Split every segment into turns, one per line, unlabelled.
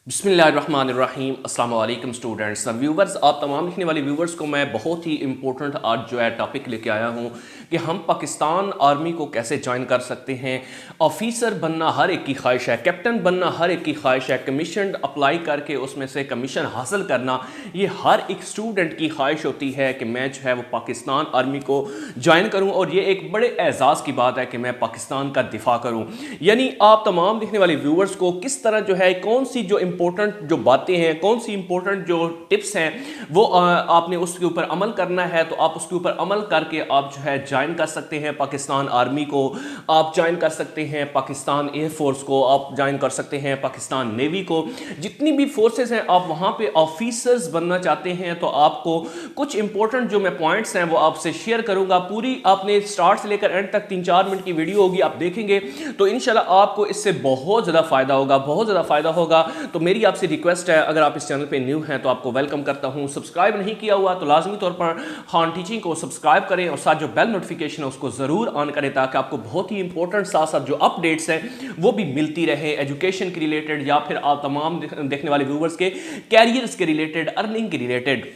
बिस्मिल्लाहिर्रहमानिर्रहीम। अस्सलाम वालेकुम स्टूडेंट्स व्यूवर्स, आप तमाम लिखने वाले व्यूवर्स को मैं बहुत ही इंपॉर्टेंट आज जो है टॉपिक लेके आया हूँ कि हम पाकिस्तान आर्मी को कैसे ज्वाइन कर सकते हैं। ऑफिसर बनना हर एक की ख्वाहिश है, कैप्टन बनना हर एक की ख्वाहिश है, कमीशन अप्लाई करके उसमें से कमीशन हासिल करना ये हर एक स्टूडेंट की ख्वाहिश होती है कि मैं जो है वो पाकिस्तान आर्मी को ज्वाइन करूँ और ये एक बड़े एजाज़ की बात है कि मैं पाकिस्तान का दिफा करूँ। यानी आप तमाम लिखने वाले व्यूवर्स को किस तरह जो है कौन सी जो इंपॉर्टेंट जो बातें हैं, कौन सी इंपॉर्टेंट जो टिप्स हैं वो आपने उसके ऊपर अमल करना है, तो आप उसके ऊपर अमल करके आप जो है ज्वाइन कर सकते हैं पाकिस्तान आर्मी को, आप ज्वाइन कर सकते हैं पाकिस्तान एयर फोर्स को, आप ज्वाइन कर सकते हैं पाकिस्तान नेवी को। जितनी भी फोर्सेस हैं आप वहाँ पे ऑफिसर्स बनना चाहते हैं तो आपको कुछ इंपॉर्टेंट जो मैं पॉइंट्स हैं वो आपसे शेयर करूँगा। पूरी आपने स्टार्ट से लेकर एंड तक 3-4 मिनट की वीडियो होगी, आप देखेंगे तो इंशाल्लाह आपको इससे बहुत ज़्यादा फ़ायदा होगा, बहुत ज़्यादा फ़ायदा होगा। तो मेरी आपसे रिक्वेस्ट है, अगर आप इस चैनल पे न्यू हैं तो आपको वेलकम करता हूं। सब्सक्राइब नहीं किया हुआ तो लाजमी तौर पर खान टीचिंग को सब्सक्राइब करें और साथ जो बेल नोटिफिकेशन है उसको ज़रूर ऑन करें ताकि आपको बहुत ही इंपॉर्टेंट साथ साथ जो अपडेट्स हैं वो भी मिलती रहे, एजुकेशन के रिलेटेड या फिर आप तमाम देखने वाले व्यूवर्स के कैरियर्स के रिलेटेड, अर्निंग के रिलेटेड।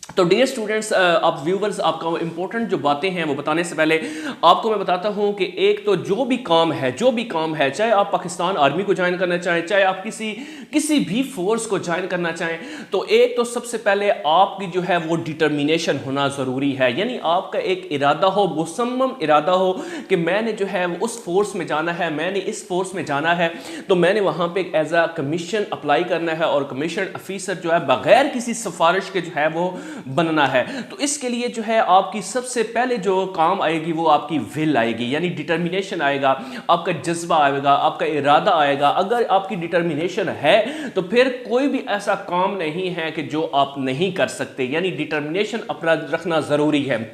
तो डियर स्टूडेंट्स, आप व्यूवर्स, आपका इंपॉर्टेंट जो बातें हैं वो बताने से पहले आपको मैं बताता हूं कि एक तो जो भी काम है, चाहे आप पाकिस्तान आर्मी को ज्वाइन करना चाहें, चाहे आप किसी भी फोर्स को ज्वाइन करना चाहें, तो एक तो सबसे पहले आपकी जो है वो डिटर्मिनेशन होना ज़रूरी है। यानी आपका एक इरादा हो, मुसम्मम इरादा हो कि मैंने जो है वो उस फोर्स में जाना है, मैंने इस फोर्स में जाना है, तो मैंने वहाँ पे एज अ कमीशन अप्लाई करना है और कमीशन ऑफिसर जो है बगैर किसी सिफारिश के जो है वो बनना है। तो इसके लिए जो है आपकी सबसे पहले जो काम आएगी वो आपकी विल आएगी, यानी डिटर्मिनेशन आएगा, आपका जज्बा आएगा, आपका इरादा आएगा। अगर आपकी डिटर्मिनेशन है तो फिर कोई भी ऐसा काम नहीं है कि जो आप नहीं कर सकते, यानी डिटर्मिनेशन अपना रखना ज़रूरी है।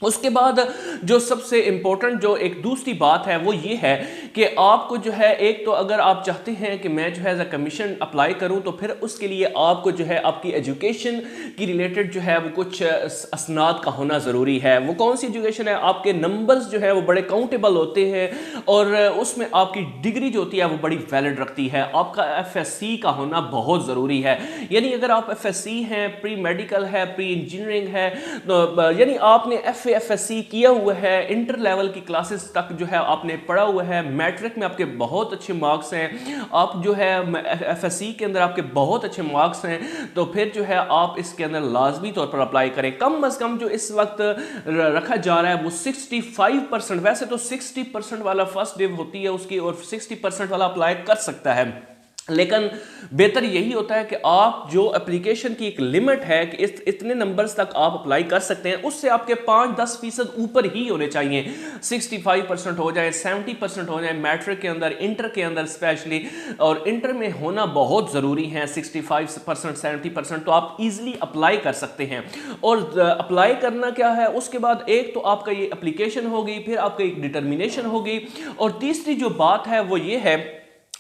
उसके बाद जो सबसे इंपॉर्टेंट जो एक दूसरी बात है वो ये है कि आपको जो है, एक तो अगर आप चाहते हैं कि मैं जो है एज अ कमीशन अप्लाई करूं तो फिर उसके लिए आपको जो है आपकी एजुकेशन की रिलेटेड जो है वो कुछ असनाद का होना ज़रूरी है। वो कौन सी एजुकेशन है? आपके नंबर्स जो है वो बड़े काउंटेबल होते हैं और उसमें आपकी डिग्री जो होती है वो बड़ी वैलिड रखती है। आपका FSC का होना बहुत ज़रूरी है, यानी अगर आप FSC हैं, प्री मेडिकल है, प्री इंजीनियरिंग है, तो यानी आपने FSC किया हुआ है, इंटर लेवल की क्लासेस तक जो है आपने पढ़ा हुआ है, मैट्रिक में आपके बहुत अच्छे मार्क्स हैं, आप जो है FSC के अंदर आपके बहुत अच्छे मार्क्स हैं, तो फिर जो है आप इसके अंदर लाजमी तौर पर अप्लाई करें। कम अज़ कम जो इस वक्त रखा जा रहा है वो 65%, वैसे तो 60% वाला फर्स्ट डिव होती है उसकी और 60% वाला अप्लाई कर सकता है, लेकिन बेहतर यही होता है कि आप जो एप्लीकेशन की एक लिमिट है कि इतने नंबर्स तक आप अप्लाई कर सकते हैं, उससे आपके 5-10% ऊपर ही होने चाहिए। 65% हो जाए, 70% हो जाए मैट्रिक के अंदर, इंटर के अंदर स्पेशली, और इंटर में होना बहुत ज़रूरी है 65% 70%, तो आप इजीली अप्लाई कर सकते हैं। और अप्लाई करना क्या है, उसके बाद एक तो आपका ये एप्लीकेशन होगी, फिर आपका एक डिटर्मिनेशन होगी, और तीसरी जो बात है वो ये है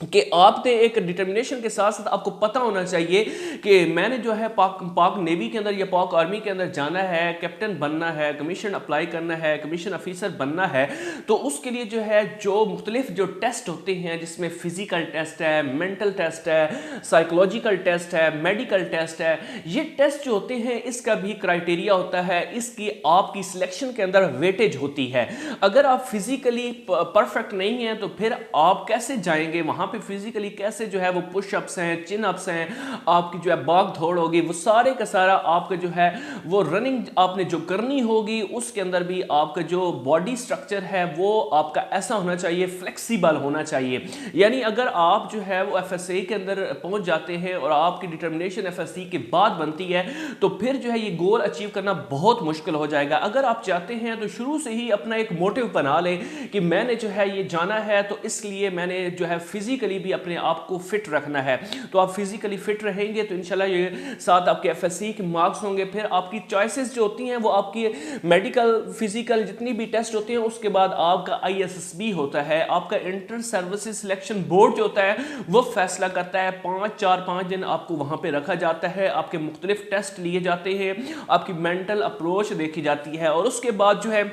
कि आपने एक डिटर्मिनेशन के साथ साथ आपको पता होना चाहिए कि मैंने जो है पाक नेवी के अंदर या पाक आर्मी के अंदर जाना है, कैप्टन बनना है, कमीशन अप्लाई करना है, कमीशन ऑफिसर बनना है, तो उसके लिए जो है जो मुख्तलिफ जो टेस्ट होते हैं, जिसमें फिजिकल टेस्ट है, मेंटल टेस्ट है, साइकोलॉजिकल टेस्ट है, मेडिकल टेस्ट है, ये टेस्ट जो होते हैं इसका भी क्राइटेरिया होता है, इसकी आपकी सिलेक्शन के अंदर वेटेज होती है। अगर आप फिजिकली परफेक्ट नहीं हैं तो फिर आप कैसे जाएंगे वहाँ पे? फिजिकली कैसे जो है वो पुशअप्स हैं, चिन अप्स हैं, आपकी जो है भाग दौड़ होगी, वो सारे का सारा आपका जो है वो रनिंग आपने जो करनी होगी, उसके अंदर भी आपका जो बॉडी स्ट्रक्चर है वो आपका ऐसा होना चाहिए, फ्लेक्सिबल होना चाहिए। यानी अगर आप जो है वो FSA के अंदर पहुंच जाते हैं और आपकी डिटर्मिनेशन FSC के बाद बनती है तो फिर जो है ये गोल अचीव करना बहुत मुश्किल हो जाएगा। अगर आप चाहते हैं तो शुरू से ही अपना एक मोटिव बना लें कि मैंने जो है ये जाना है, तो इसलिए मैंने जो है फिजिकली भी अपने आप को फिट रखना है। तो आप फिजिकली फिट रहेंगे तो इंशाल्लाह ये साथ आपके FSC के मार्क्स होंगे। फिर आपकी चॉइसेस जो होती हैं वो आपकी मेडिकल, फिजिकल जितनी भी टेस्ट होते हैं, उसके बाद आपका ISSB होता है, आपका इंटर सर्विसेज सिलेक्शन बोर्ड जो होता है वो फैसला करता है। 5 दिन आपको वहाँ पे रखा जाता है, आपके मुख्तलिफ टेस्ट लिए जाते हैं, आपकी मेंटल अप्रोच देखी जाती है, और उसके बाद जो है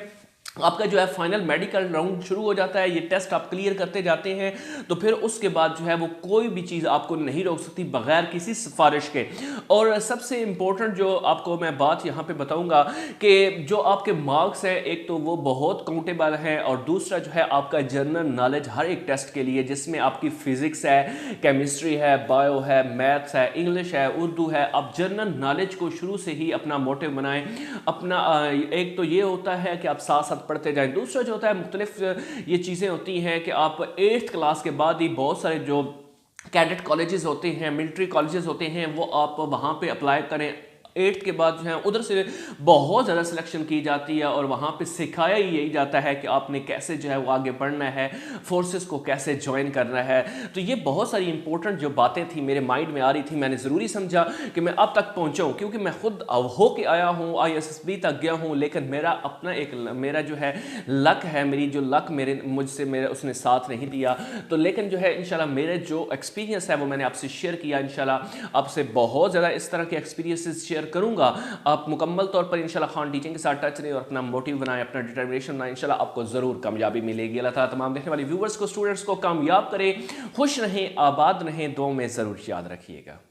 आपका जो है फाइनल मेडिकल राउंड शुरू हो जाता है, ये टेस्ट आप क्लियर करते जाते हैं, तो फिर उसके बाद जो है वो कोई भी चीज़ आपको नहीं रोक सकती बगैर किसी सिफारिश के। और सबसे इम्पोर्टेंट जो आपको मैं बात यहाँ पे बताऊँगा कि जो आपके मार्क्स हैं, एक तो वो बहुत काउंटेबल हैं, और दूसरा जो है आपका जनरल नॉलेज हर एक टेस्ट के लिए, जिसमें आपकी फ़िज़िक्स है, केमिस्ट्री है, बायो है, मैथ्स है, इंग्लिश है, उर्दू है, आप जनरल नॉलेज को शुरू से ही अपना मोटिव बनाएं। अपना एक तो ये होता है कि आप साथ साथ पढ़ते जाएं, दूसरा जो होता है मुख्तलिफ ये चीज़ें होती हैं कि आप 8th क्लास के बाद ही बहुत सारे जो कैडेट कॉलेजेस होते हैं, मिलिट्री कॉलेजेस होते हैं, वो आप वहाँ पे अप्लाई करें। 8th के बाद जो है उधर से बहुत ज़्यादा सिलेक्शन की जाती है, और वहाँ पे सिखाया ही यही जाता है कि आपने कैसे जो है वो आगे बढ़ना है, फोर्सेस को कैसे ज्वाइन करना है। तो ये बहुत सारी इंपॉर्टेंट जो बातें थी मेरे माइंड में आ रही थी, मैंने ज़रूरी समझा कि मैं अब तक पहुँचाऊँ, क्योंकि मैं खुद हो के आया हूँ, ISSB तक गया हूँ, लेकिन मेरा अपना मेरा जो है लक है, मेरी जो लक मेरे उसने साथ नहीं दिया। तो लेकिन जो है इंशाल्लाह मेरे जो एक्सपीरियंस है वो मैंने आपसे शेयर किया। इंशाल्लाह आपसे बहुत ज़्यादा इस तरह के एक्सपीरियंसेस शेयर करूंगा। आप मुकम्मल तौर पर इंशाल्लाह खान टीचिंग के साथ टच रहें और अपना मोटिव बनाएं, अपना डिटर्मिनेशन बनाएं। इंशाल्लाह आपको ज़रूर कामयाबी मिलेगी। अल्लाह ताला तमाम देखने वाले व्यूवर्स को, स्टूडेंट्स को कामयाब करें, खुश रहें, आबाद रहें, दुआ में ज़रूर याद रखिएगा।